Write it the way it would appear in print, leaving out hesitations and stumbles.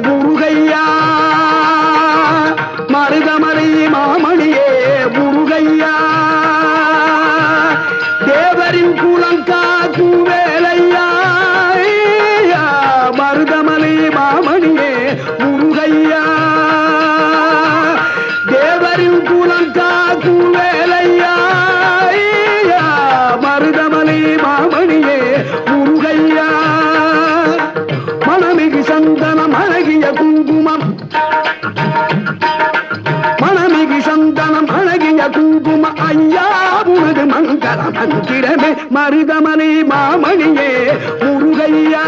முருகையா மருதமலை மாமணியே முருகையா தேவரின் குலங்காக்கும் வேலையா மருதமலை மாமணியே முருகையா தேவரின் குலங்காக்கும் வேலையா மருதமலை மாமணியே முருகையா மணமிகு சந்தனம் அழகிய குங்குமம் மணமிகு சந்தனம் அழகிய குங்கும ஐயா உனது மங்கள மந்திரமே மருதமலை மாமணியே முருகையா